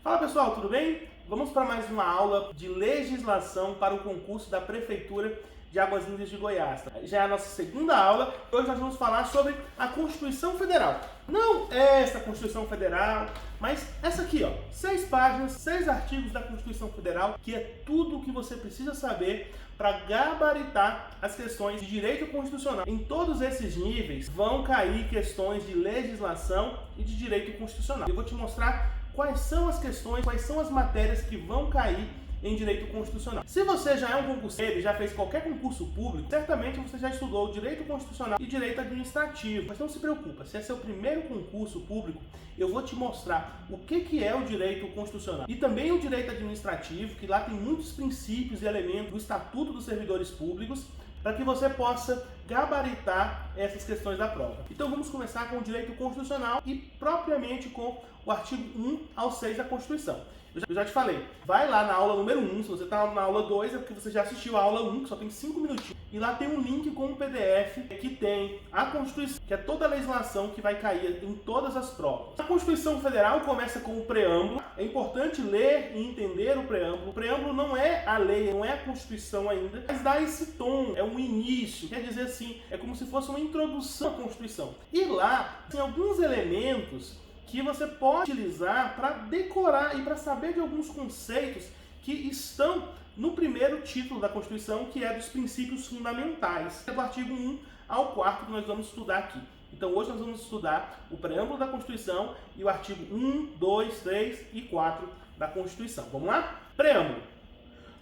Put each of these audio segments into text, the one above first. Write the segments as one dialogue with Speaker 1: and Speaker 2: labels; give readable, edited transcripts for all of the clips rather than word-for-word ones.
Speaker 1: Fala pessoal, tudo bem? Vamos para mais uma aula de legislação para o concurso da Prefeitura de Águas Lindas de Goiás. Já é a nossa segunda aula. Hoje nós vamos falar sobre a Constituição Federal. Não essa Constituição Federal, mas essa aqui, ó, 6 páginas, 6 artigos da Constituição Federal, que é tudo o que você precisa saber para gabaritar as questões de direito constitucional. Em todos esses níveis vão cair questões de legislação e de direito constitucional. Eu vou te mostrar quais são as questões, quais são as matérias que vão cair em direito constitucional. Se você já é um concurseiro e já fez qualquer concurso público, certamente você já estudou direito constitucional e direito administrativo. Mas não se preocupa, se é seu primeiro concurso público, eu vou te mostrar o que é o direito constitucional e também o direito administrativo, que lá tem muitos princípios e elementos do Estatuto dos Servidores Públicos, para que você possa gabaritar essas questões da prova. Então vamos começar com o direito constitucional e propriamente com o artigo 1 ao 6 da Constituição. Eu já te falei, vai lá na aula número 1, se você está na aula 2 é porque você já assistiu a aula 1, que só tem 5 minutinhos. E lá tem um link com um PDF que tem a Constituição, que é toda a legislação que vai cair em todas as provas. A Constituição Federal começa com o preâmbulo. É importante ler e entender o preâmbulo. O preâmbulo não é a lei, não é a Constituição ainda, mas dá esse tom, é um início. Quer dizer assim, é como se fosse uma introdução à Constituição. E lá tem alguns elementos que você pode utilizar para decorar e para saber de alguns conceitos que estão no primeiro título da Constituição, que é dos princípios fundamentais. É do artigo 1 ao 4 que nós vamos estudar aqui. Então hoje nós vamos estudar o preâmbulo da Constituição e o artigo 1, 2, 3 e 4 da Constituição. Vamos lá? Preâmbulo.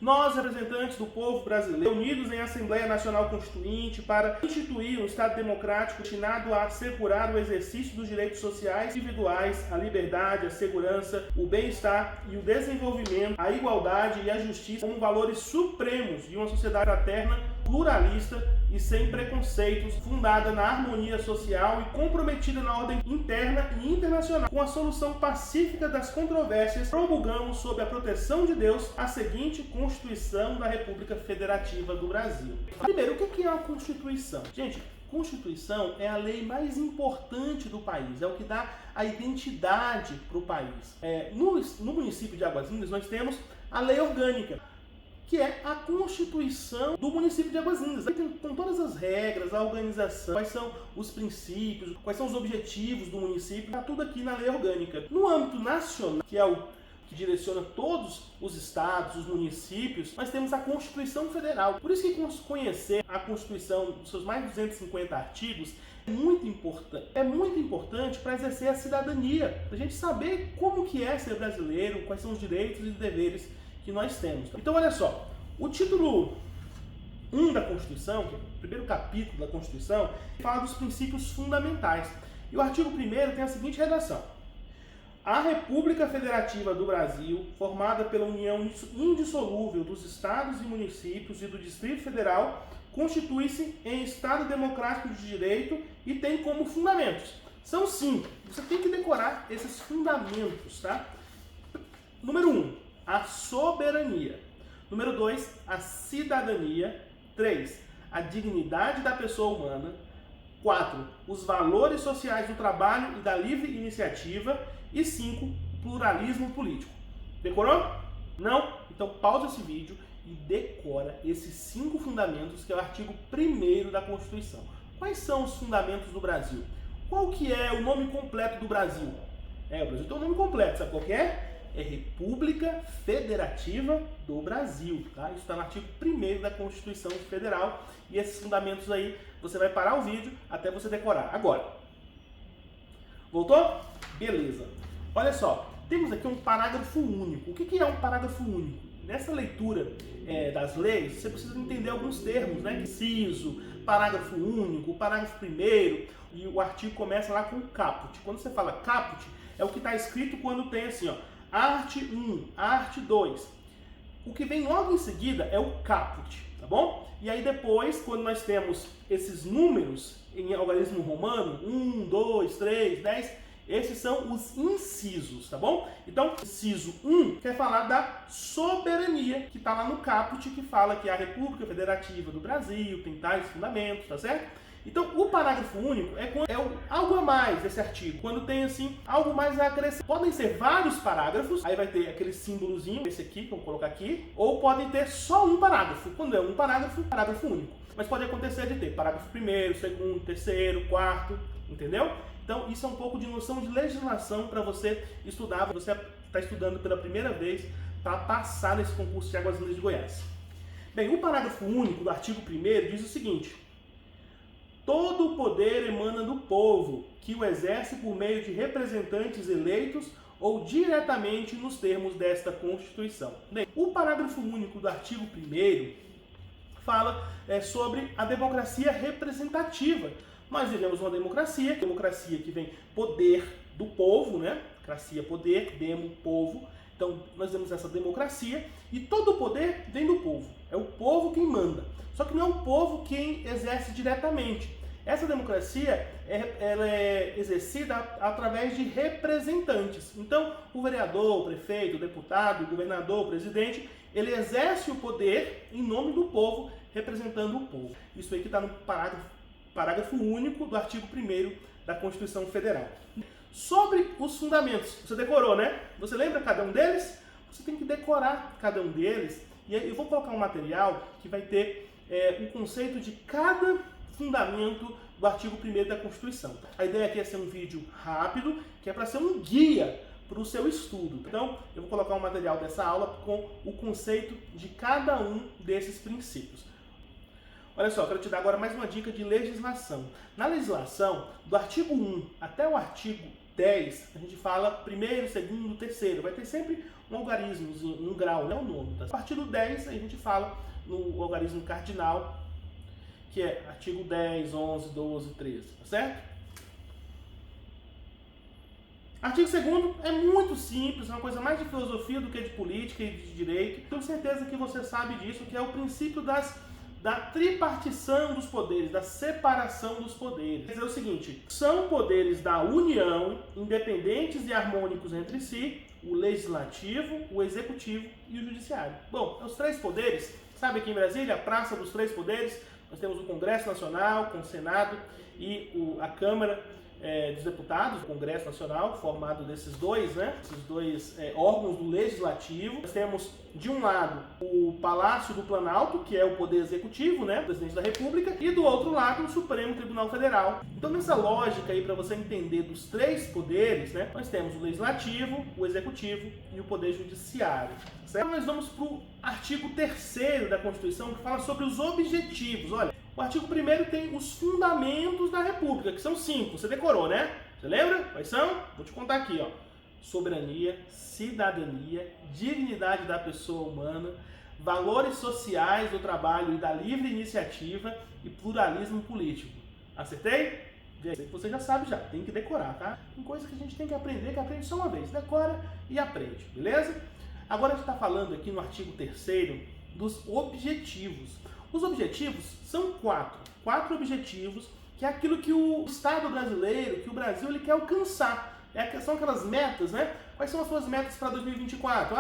Speaker 1: Nós, representantes do povo brasileiro, unidos em Assembleia Nacional Constituinte para instituir um Estado democrático destinado a assegurar o exercício dos direitos sociais individuais, a liberdade, a segurança, o bem-estar e o desenvolvimento, a igualdade e a justiça como valores supremos de uma sociedade fraterna, pluralista e sem preconceitos, fundada na harmonia social e comprometida na ordem interna e internacional. Com a solução pacífica das controvérsias, promulgamos, sob a proteção de Deus, a seguinte Constituição da República Federativa do Brasil. Primeiro, o que é a Constituição? Gente, Constituição é a lei mais importante do país, é o que dá a identidade para o país. No município de Águas Lindas, nós temos a lei orgânica, que é a Constituição do município de Águas Lindas. Aí tem todas as regras, a organização, quais são os princípios, quais são os objetivos do município, está tudo aqui na lei orgânica. No âmbito nacional, que é o que direciona todos os estados, os municípios, nós temos a Constituição Federal. Por isso que conhecer a Constituição, os seus mais de 250 artigos, é muito importante. É muito importante para exercer a cidadania, para a gente saber como que é ser brasileiro, quais são os direitos e deveres que nós temos. Então olha só, o título 1 da Constituição, que é o primeiro capítulo da Constituição, fala dos princípios fundamentais. E o artigo 1º tem a seguinte redação: a República Federativa do Brasil, formada pela união indissolúvel dos estados e municípios e do Distrito Federal, constitui-se em Estado democrático de direito e tem como fundamentos. São 5. Você tem que decorar esses fundamentos, tá? Número 1, a soberania. Número 2, a cidadania. 3, a dignidade da pessoa humana. 4, os valores sociais do trabalho e da livre iniciativa. E 5, pluralismo político. Decorou? Não? Então pausa esse vídeo e decora esses 5 fundamentos, que é o artigo 1º da Constituição. Quais são os fundamentos do Brasil? Qual que é o nome completo do Brasil? O Brasil tem um nome completo, sabe qual que é? É República Federativa do Brasil, tá? Isso está no artigo 1º da Constituição Federal, e esses fundamentos aí, você vai parar o vídeo até você decorar. Agora, voltou? Beleza. Olha só, temos aqui um parágrafo único. O que é um parágrafo único? Nessa leitura das leis, você precisa entender alguns termos, né? Inciso, parágrafo único, parágrafo 1º, e o artigo começa lá com caput. Quando você fala caput, é o que está escrito quando tem assim, ó, art 1, art 2. O que vem logo em seguida é o caput, tá bom? E aí depois, quando nós temos esses números em algarismo romano, 1, 2, 3, 10, esses são os incisos, tá bom? Então, inciso 1 quer falar da soberania, que está lá no caput, que fala que a República Federativa do Brasil tem tais fundamentos, tá certo? Então, o parágrafo único algo a mais desse artigo, quando tem assim algo mais a acrescentar. Podem ser vários parágrafos, aí vai ter aquele símbolozinho, esse aqui, que eu vou colocar aqui, ou podem ter só um parágrafo. Quando é um parágrafo, parágrafo único. Mas pode acontecer de ter parágrafo primeiro, segundo, terceiro, quarto, entendeu? Então, isso é um pouco de noção de legislação para você estudar, você está estudando pela primeira vez para passar nesse concurso de Águas Lindas de Goiás. Bem, o parágrafo único do artigo 1º diz o seguinte: todo o poder emana do povo, que o exerce por meio de representantes eleitos ou diretamente nos termos desta Constituição. Bem, o parágrafo único do artigo 1º fala sobre a democracia representativa. Nós vivemos uma democracia que vem poder do povo, né? Democracia, poder, demo, povo. Então, nós temos essa democracia e todo o poder vem do povo. É o povo quem manda. Só que não é o povo quem exerce diretamente. Essa democracia ela é exercida através de representantes. Então, o vereador, o prefeito, o deputado, o governador, o presidente, ele exerce o poder em nome do povo, representando o povo. Isso aí que está no parágrafo único do artigo 1º da Constituição Federal. Sobre os fundamentos, você decorou, né? Você lembra cada um deles? Você tem que decorar cada um deles. E aí eu vou colocar um material que vai ter o conceito de cada fundamento do artigo 1º da Constituição. A ideia aqui é ser um vídeo rápido, que é para ser um guia para o seu estudo. Então, eu vou colocar um material dessa aula com o conceito de cada um desses princípios. Olha só, eu quero te dar agora mais uma dica de legislação. Na legislação, do artigo 1 até o artigo 10, a gente fala primeiro, segundo, terceiro. Vai ter sempre um algarismo, um grau, né? O nome. Tá? A partir do 10, a gente fala no algarismo cardinal, que é artigo 10, 11, 12, 13, tá certo? Artigo 2º é muito simples, é uma coisa mais de filosofia do que de política e de direito. Tenho certeza que você sabe disso, que é o princípio da tripartição dos poderes, da separação dos poderes. Quer dizer o seguinte: são poderes da União, independentes e harmônicos entre si, o legislativo, o executivo e o judiciário. Bom, os três poderes, sabe aqui em Brasília, a Praça dos Três Poderes, nós temos o Congresso Nacional, com o Senado e a Câmara dos Deputados, o Congresso Nacional, formado desses dois, né? Esses dois órgãos do Legislativo. Nós temos, de um lado, o Palácio do Planalto, que é o Poder Executivo, né? O Presidente da República, e do outro lado, o Supremo Tribunal Federal. Então, nessa lógica aí, para você entender dos três poderes, né? Nós temos o Legislativo, o Executivo e o Poder Judiciário. Certo? Então, nós vamos para o artigo 3º da Constituição, que fala sobre os objetivos. Olha, o artigo 1º tem os fundamentos da República, que são 5. Você decorou, né? Você lembra? Quais são? Vou te contar aqui, ó. Soberania, cidadania, dignidade da pessoa humana, valores sociais do trabalho e da livre iniciativa e pluralismo político. Acertei? Você já sabe já, tem que decorar, tá? Tem coisas que a gente tem que aprender só uma vez. Decora e aprende, beleza? Agora a gente está falando aqui no artigo 3º dos objetivos. Os objetivos são 4 objetivos, que é aquilo que o Estado brasileiro, que o Brasil, ele quer alcançar. São aquelas metas, né? Quais são as suas metas para 2024?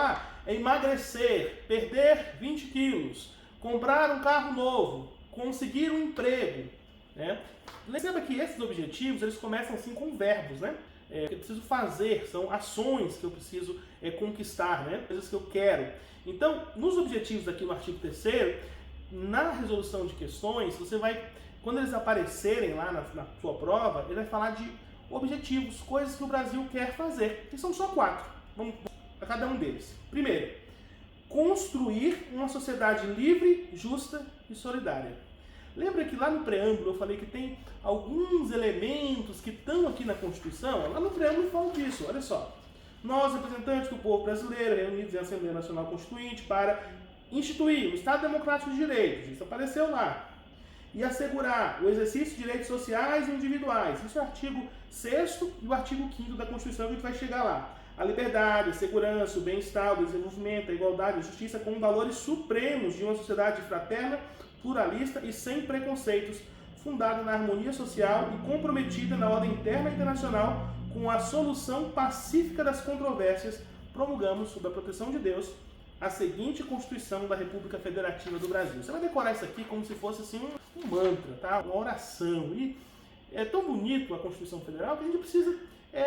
Speaker 1: É emagrecer, perder 20 quilos, comprar um carro novo, conseguir um emprego, né? Lembra que esses objetivos, eles começam assim com verbos, né? Que eu preciso fazer, são ações que eu preciso conquistar, né? Coisas que eu quero. Então, nos objetivos aqui no artigo 3º, na resolução de questões, você vai, quando eles aparecerem lá na sua prova, ele vai falar de objetivos, coisas que o Brasil quer fazer. E são só 4. Vamos a cada um deles. Primeiro, construir uma sociedade livre, justa e solidária. Lembra que lá no preâmbulo eu falei que tem alguns elementos que estão aqui na Constituição? Lá no preâmbulo eu falo disso, olha só. Nós, representantes do povo brasileiro, reunidos em Assembleia Nacional Constituinte para instituir o Estado Democrático de Direitos, isso apareceu lá, e assegurar o exercício de direitos sociais e individuais, isso é o artigo 6º e o artigo 5º da Constituição, que a gente vai chegar lá. A liberdade, a segurança, o bem-estar, o desenvolvimento, a igualdade, a justiça como valores supremos de uma sociedade fraterna, pluralista e sem preconceitos, fundada na harmonia social e comprometida na ordem interna e internacional com a solução pacífica das controvérsias. Promulgamos, sob a proteção de Deus, a seguinte Constituição da República Federativa do Brasil. Você vai decorar isso aqui como se fosse assim um mantra, tá? Uma oração. E é tão bonito a Constituição Federal que a gente precisa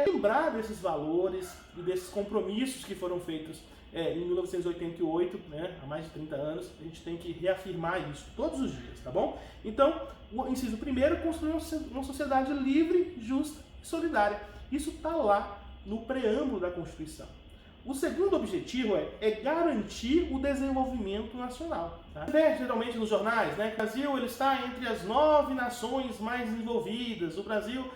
Speaker 1: lembrar desses valores e desses compromissos que foram feitos em 1988, né, há mais de 30 anos. A gente tem que reafirmar isso todos os dias, tá bom? Então, o inciso primeiro, construir uma sociedade livre, justa e solidária. Isso está lá no preâmbulo da Constituição. O segundo objetivo é garantir o desenvolvimento nacional. Tá? Geralmente nos jornais, né, o Brasil ele está entre as 9 nações mais desenvolvidas. O Brasil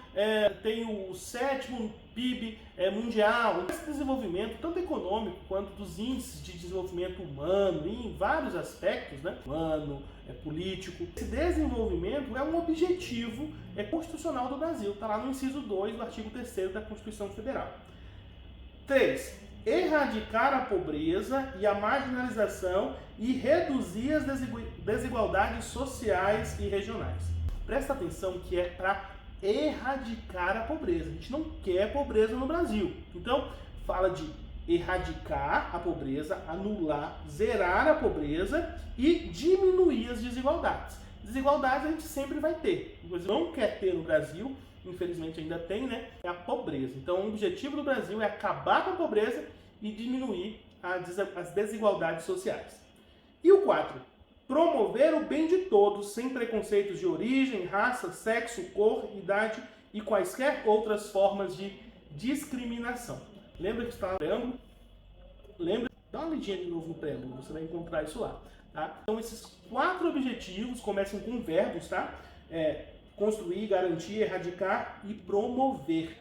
Speaker 1: tem o 7º PIB mundial. Esse desenvolvimento, tanto econômico quanto dos índices de desenvolvimento humano, em vários aspectos, né, humano, político. Esse desenvolvimento é um objetivo constitucional do Brasil. Está lá no inciso 2 do artigo 3º da Constituição Federal. 3. Erradicar a pobreza e a marginalização e reduzir as desigualdades sociais e regionais. Presta atenção que é para erradicar a pobreza. A gente não quer pobreza no Brasil. Então, fala de erradicar a pobreza, anular, zerar a pobreza e diminuir as desigualdades. Desigualdades a gente sempre vai ter. O Brasil não quer ter no Brasil, infelizmente ainda tem, né? É a pobreza. Então, o objetivo do Brasil é acabar com a pobreza e diminuir as desigualdades sociais. E o 4. Promover o bem de todos, sem preconceitos de origem, raça, sexo, cor, idade e quaisquer outras formas de discriminação. Lembra que está no preâmbulo? Lembra? Dá uma lidinha de novo no preâmbulo, você vai encontrar isso lá. Tá? Então, esses 4 objetivos começam com verbos, tá? Construir, garantir, erradicar e promover.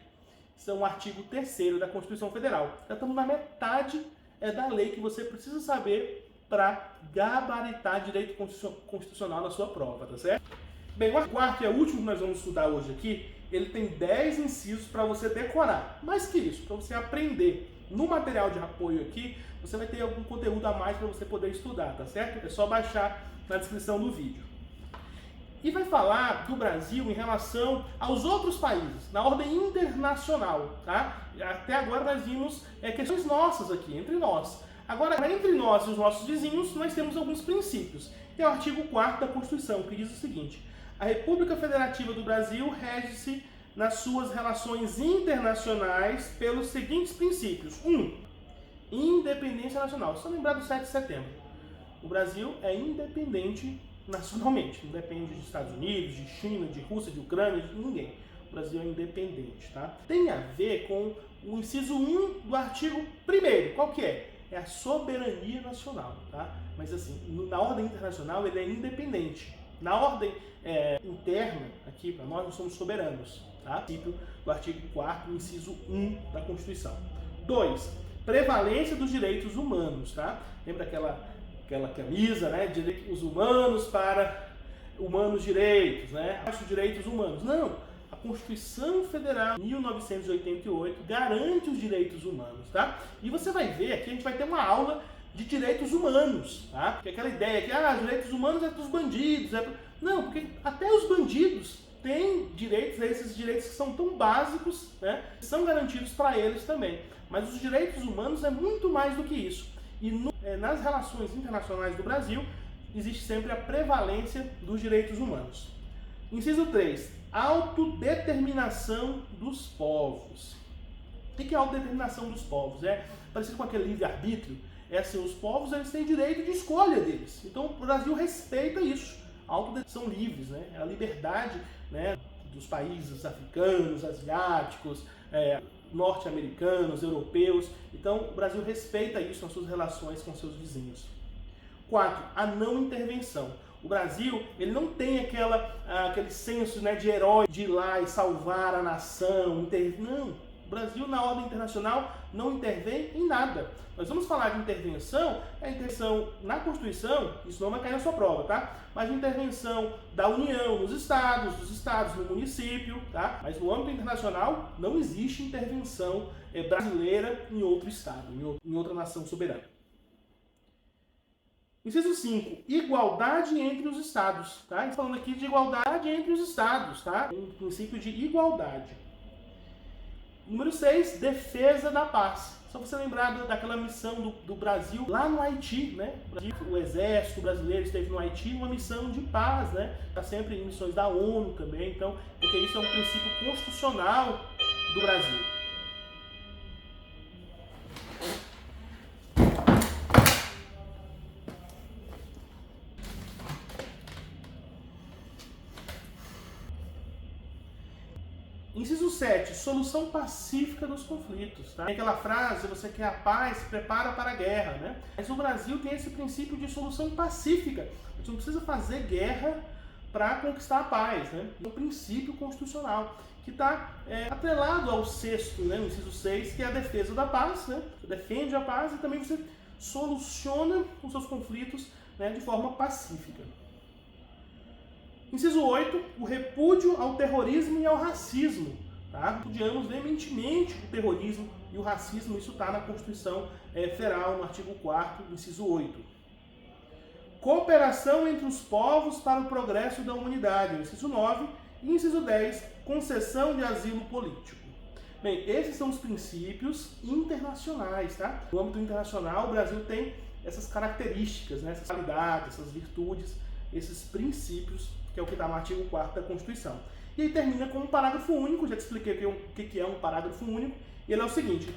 Speaker 1: São o artigo 3º da Constituição Federal. Já estamos na metade da lei que você precisa saber para gabaritar direito constitucional na sua prova, tá certo? Bem, o quarto e é o último que nós vamos estudar hoje aqui, ele tem 10 incisos para você decorar. Mais que isso, para você aprender. No material de apoio aqui, você vai ter algum conteúdo a mais para você poder estudar, tá certo? É só baixar na descrição do vídeo. E vai falar do Brasil em relação aos outros países, na ordem internacional, tá? Até agora nós vimos questões nossas aqui, entre nós. Agora, entre nós e os nossos vizinhos, nós temos alguns princípios. Tem o artigo 4º da Constituição, que diz o seguinte: a República Federativa do Brasil rege-se nas suas relações internacionais pelos seguintes princípios. 1. Independência nacional. Só lembrar do 7 de setembro. O Brasil é independente nacionalmente, não depende dos Estados Unidos, de China, de Rússia, de Ucrânia, de ninguém. O Brasil é independente, tá? Tem a ver com o inciso 1 do artigo 1º. Qual que é? É a soberania nacional, tá? Mas assim, na ordem internacional ele é independente. Na ordem interna, aqui para nós somos soberanos, tá? Princípio do artigo 4º, inciso 1 da Constituição. 2. Prevalência dos direitos humanos, tá? Lembra aquela camisa, né? Direitos humanos para humanos direitos, né? Acho direitos humanos. Não, a Constituição Federal de 1988 garante os direitos humanos, tá? E você vai ver aqui, a gente vai ter uma aula de direitos humanos, tá? Porque aquela ideia que direitos humanos é dos bandidos, não, porque até os bandidos têm direitos, esses direitos que são tão básicos, né? São garantidos para eles também. Mas os direitos humanos é muito mais do que isso. E nas relações internacionais do Brasil, existe sempre a prevalência dos direitos humanos. Inciso 3. Autodeterminação dos povos. O que é a autodeterminação dos povos? É parecido com aquele livre-arbítrio. É assim, os povos eles têm direito de escolha deles. Então o Brasil respeita isso. São livres, né? É a liberdade, né, dos países africanos, asiáticos, norte-americanos, europeus. Então, o Brasil respeita isso nas suas relações com seus vizinhos. 4. A não intervenção. O Brasil ele não tem aquele senso, né, de herói, de ir lá e salvar a nação. Não. O Brasil, na ordem internacional, não intervém em nada. Nós vamos falar de intervenção, a intervenção na Constituição, isso não vai cair na sua prova, tá? Mas intervenção da União nos estados, dos estados no município, tá? Mas no âmbito internacional não existe intervenção brasileira em outro estado, em outra nação soberana. Inciso 5. Igualdade entre os estados, tá? Estamos falando aqui de igualdade entre os estados, tá? Um princípio de igualdade. Número 6, defesa da paz. Só você lembrar daquela missão do Brasil lá no Haiti, né? O exército brasileiro esteve no Haiti numa missão de paz, né? Está sempre em missões da ONU também, então, porque isso é um princípio constitucional do Brasil. Inciso 7, solução pacífica dos conflitos. Tá? Tem aquela frase, você quer a paz, se prepara para a guerra. Né? Mas o Brasil tem esse princípio de solução pacífica. A gente não precisa fazer guerra para conquistar a paz. Né? É um princípio constitucional que está atrelado ao sexto, né? No inciso 6, que é a defesa da paz. Né? Você defende a paz e também você soluciona os seus conflitos, né, de forma pacífica. Inciso 8, o repúdio ao terrorismo e ao racismo. Tá? Repudiamos veementemente o terrorismo e o racismo, isso está na Constituição Federal, no artigo 4º, inciso 8. Cooperação entre os povos para o progresso da humanidade, inciso 9. E inciso 10, concessão de asilo político. Bem, esses são os princípios internacionais. Tá? No âmbito internacional, o Brasil tem essas características, né? Essas qualidades, essas virtudes, esses princípios, que é o que está no artigo 4º da Constituição. E aí termina com um parágrafo único, já te expliquei o que é um parágrafo único, e ele é o seguinte: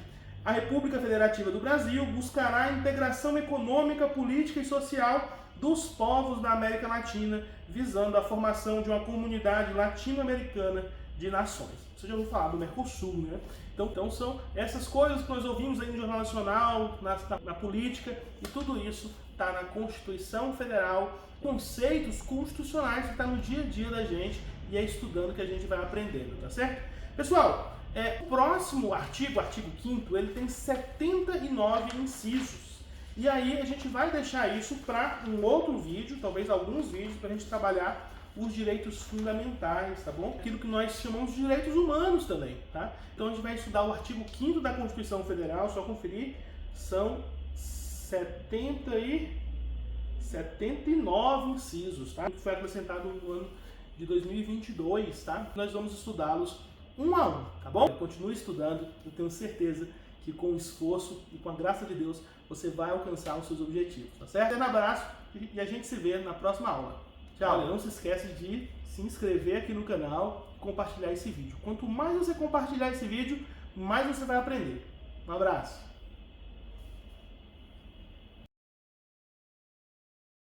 Speaker 1: a República Federativa do Brasil buscará a integração econômica, política e social dos povos da América Latina, visando a formação de uma comunidade latino-americana de nações. Você já ouviu falar do Mercosul, né? Então são essas coisas que nós ouvimos aí no Jornal Nacional, na política, e tudo isso está na Constituição Federal, conceitos constitucionais que está no dia a dia da gente, e é estudando que a gente vai aprendendo, tá certo? Pessoal, o próximo artigo, artigo 5º, ele tem 79 incisos. E aí a gente vai deixar isso para um outro vídeo, talvez alguns vídeos, para a gente trabalhar os direitos fundamentais, tá bom? Aquilo que nós chamamos de direitos humanos também, tá? Então a gente vai estudar o artigo 5º da Constituição Federal, só conferir, são 79 incisos, tá? Que foi acrescentado no ano de 2022, tá? Nós vamos estudá-los um a um, tá bom? Continue estudando, eu tenho certeza que com esforço e com a graça de Deus você vai alcançar os seus objetivos, tá certo? Um abraço e a gente se vê na próxima aula. Tchau! Olha, não se esquece de se inscrever aqui no canal e compartilhar esse vídeo. Quanto mais você compartilhar esse vídeo, mais você vai aprender. Um abraço!